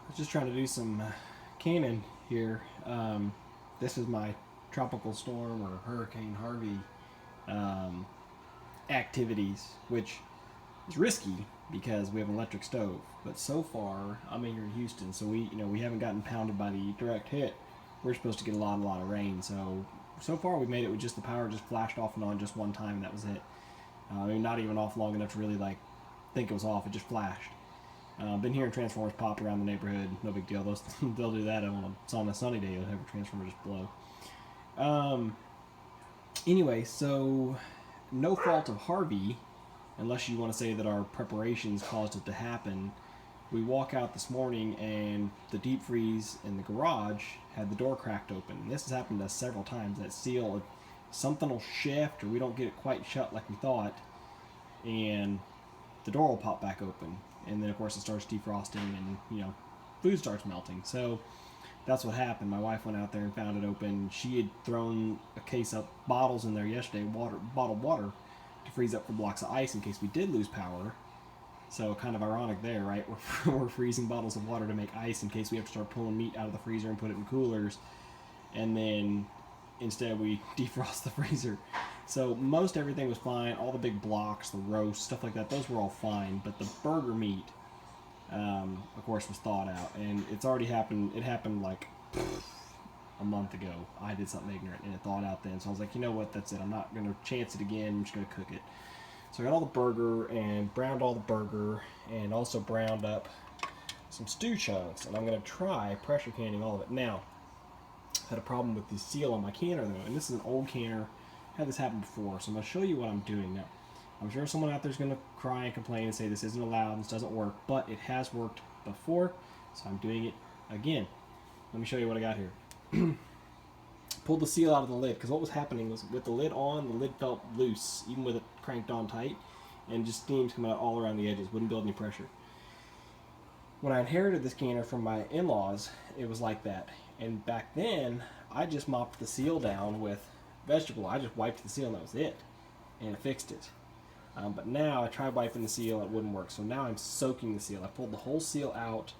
was just trying to do some canning here. This is my tropical storm or Hurricane Harvey um, activities, which is risky because we have an electric stove. But so far, I'm in here in Houston, so we haven't gotten pounded by the direct hit. We're supposed to get a lot of rain. So far we made it with just the power just flashed off and on just one time, and that was it. Not even off long enough to really like think it was off. It just flashed. Been hearing transformers pop around the neighborhood. No big deal. They'll do that on a sunny day. You'll have a transformer just blow. Anyway, so no fault of Harvey, unless you want to say that our preparations caused it to happen. We walk out this morning and the deep freeze in the garage had the door cracked open. And this has happened to us several times. That seal, something will shift or we don't get it quite shut like we thought, and the door will pop back open. And then of course it starts defrosting and food starts melting. So that's what happened. My wife went out there and found it open. She had thrown a case of bottles in there yesterday, bottled water, to freeze up for blocks of ice in case we did lose power. So kind of ironic there, right? We're freezing bottles of water to make ice in case we have to start pulling meat out of the freezer and put it in coolers. And then instead we defrost the freezer. So most everything was fine. All the big blocks, the roast, stuff like that, those were all fine. But the burger meat, of course, was thawed out. And it's already happened. It happened like a month ago. I did something ignorant and it thawed out then. So I was like, you know what, that's it. I'm not going to chance it again. I'm just going to cook it. So I got all the burger and browned all the burger and also browned up some stew chunks. And I'm going to try pressure canning all of it. Now, I had a problem with the seal on my canner though. And this is an old canner. Had this happen before. So I'm going to show you what I'm doing now. I'm sure someone out there is going to cry and complain and say this isn't allowed, this doesn't work. But it has worked before. So I'm doing it again. Let me show you what I got here. Pulled the seal out of the lid because what was happening was with the lid on, the lid felt loose even with it cranked on tight, and just steam's coming out all around the edges, wouldn't build any pressure. When I inherited this canner from my in-laws, it was like that, and back then I just mopped the seal down with vegetable. I just wiped the seal and that was it, and it fixed it. But now I tried wiping the seal and it wouldn't work, so now I'm soaking the seal. I pulled the whole seal out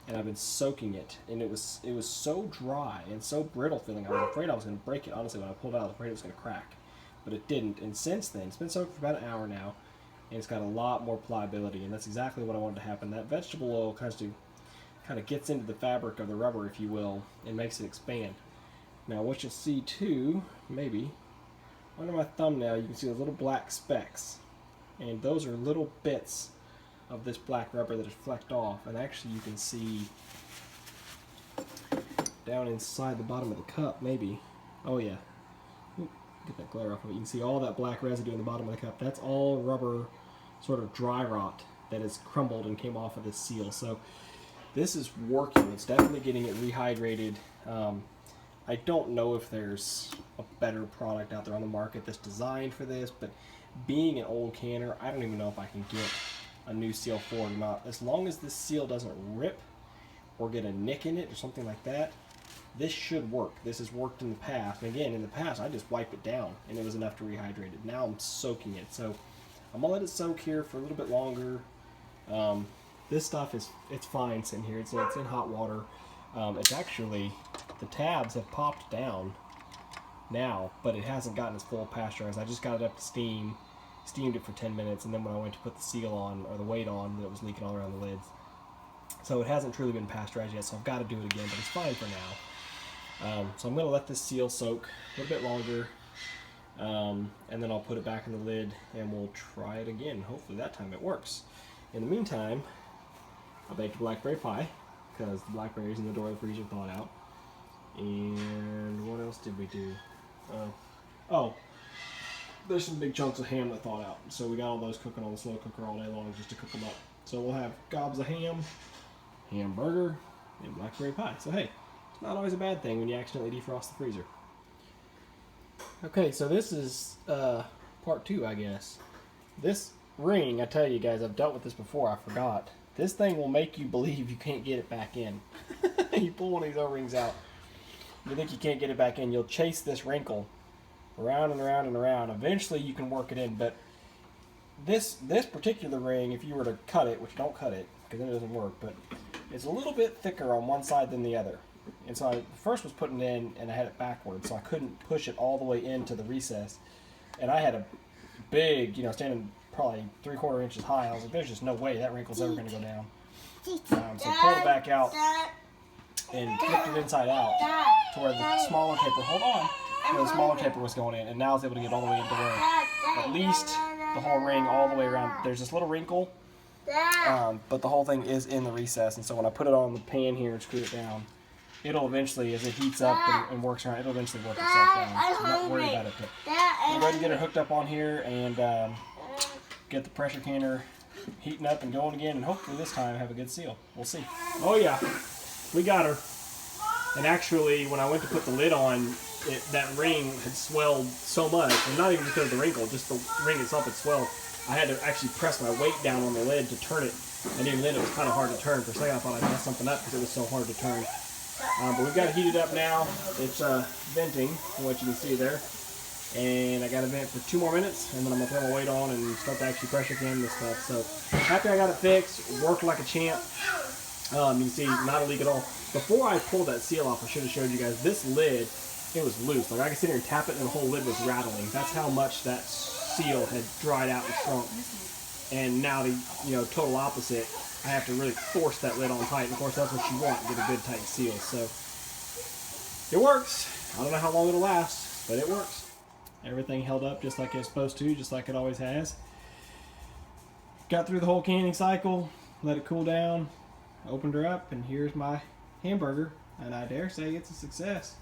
and I've been soaking it, and it was so dry and so brittle feeling. I was afraid I was going to break it. Honestly, when I pulled it out, I was afraid it was going to crack, but it didn't. And since then, it's been soaked for about an hour now, and it's got a lot more pliability, and that's exactly what I wanted to happen. That vegetable oil kind of gets into the fabric of the rubber, if you will, and makes it expand. Now, what you'll see too, maybe under my thumbnail, you can see those little black specks, and those are little bits of this black rubber that is flecked off, and actually you can see down inside the bottom of the cup, maybe. Oh yeah, get that glare off of it. You can see all that black residue in the bottom of the cup. That's all rubber, sort of dry rot that has crumbled and came off of this seal. So this is working. It's definitely getting it rehydrated. I don't know if there's a better product out there on the market that's designed for this, but being an old canner, I don't even know if I can get a new seal for it or not. As long as this seal doesn't rip or get a nick in it or something like that, this should work. This has worked in the past. And again, in the past, I just wiped it down and it was enough to rehydrate it. Now I'm soaking it. So I'm gonna let it soak here for a little bit longer. This stuff it's fine sitting here. It's in hot water. It's actually, the tabs have popped down now, but it hasn't gotten its full pasteurized. I just got it up to steamed it for 10 minutes, and then when I went to put the seal on, or the weight on, it was leaking all around the lids. So it hasn't truly been pasteurized yet, so I've got to do it again, but it's fine for now. So I'm going to let this seal soak a little bit longer, and then I'll put it back in the lid, and we'll try it again. Hopefully that time it works. In the meantime, I baked a blackberry pie, because the blackberries in the door of the freezer thawed out. And what else did we do? There's some big chunks of ham that thawed out. So we got all those cooking on the slow cooker all day long just to cook them up. So we'll have gobs of ham, hamburger, and blackberry pie. So hey, it's not always a bad thing when you accidentally defrost the freezer. Okay, so this is part 2, I guess. This ring, I tell you guys, I've dealt with this before, I forgot. This thing will make you believe you can't get it back in. You pull one of these O-rings out, you think you can't get it back in, you'll chase this wrinkle around and around and around. Eventually you can work it in, but this particular ring, if you were to cut it, which don't cut it because then it doesn't work, but it's a little bit thicker on one side than the other. And so I first was putting it in and I had it backwards, so I couldn't push it all the way into the recess. And I had a big, standing probably 3/4 inches high. I was like, there's just no way that wrinkle's ever going to go down. So I pulled it back out and flipped it inside out to where the smaller taper, where the smaller taper was going in. And now I was able to get all the way into where at least the whole ring all the way around. There's this little wrinkle, but the whole thing is in the recess. And so when I put it on the pan here and screw it down, it'll eventually, as it heats up and works around, it'll eventually work itself down. So I'm not worried about it. But I'm going to get it hooked up on here and get the pressure canner heating up and going again, and hopefully this time have a good seal. We'll see. Oh yeah, we got her. And actually, when I went to put the lid on, that ring had swelled so much, and not even because of the wrinkle, just the ring itself had swelled. I had to actually press my weight down on the lid to turn it, and even then it was kind of hard to turn. For a second I thought I messed something up because it was so hard to turn. But we've got it heated up now. It's venting, what you can see there. And I got to vent for 2 more minutes, and then I'm going to throw my weight on and start to actually pressure can this stuff. So after I got it fixed, worked like a champ. You can see not a leak at all. Before I pulled that seal off, I should have showed you guys this lid. It was loose. Like I could sit here and tap it, and the whole lid was rattling. That's how much that seal had dried out and shrunk. And now the total opposite. I have to really force that lid on tight. And of course, that's what you want, get a good tight seal. So it works. I don't know how long it'll last, but it works. Everything held up just like it's supposed to, just like it always has. Got through the whole canning cycle, let it cool down, opened her up, and here's my hamburger. And I dare say it's a success.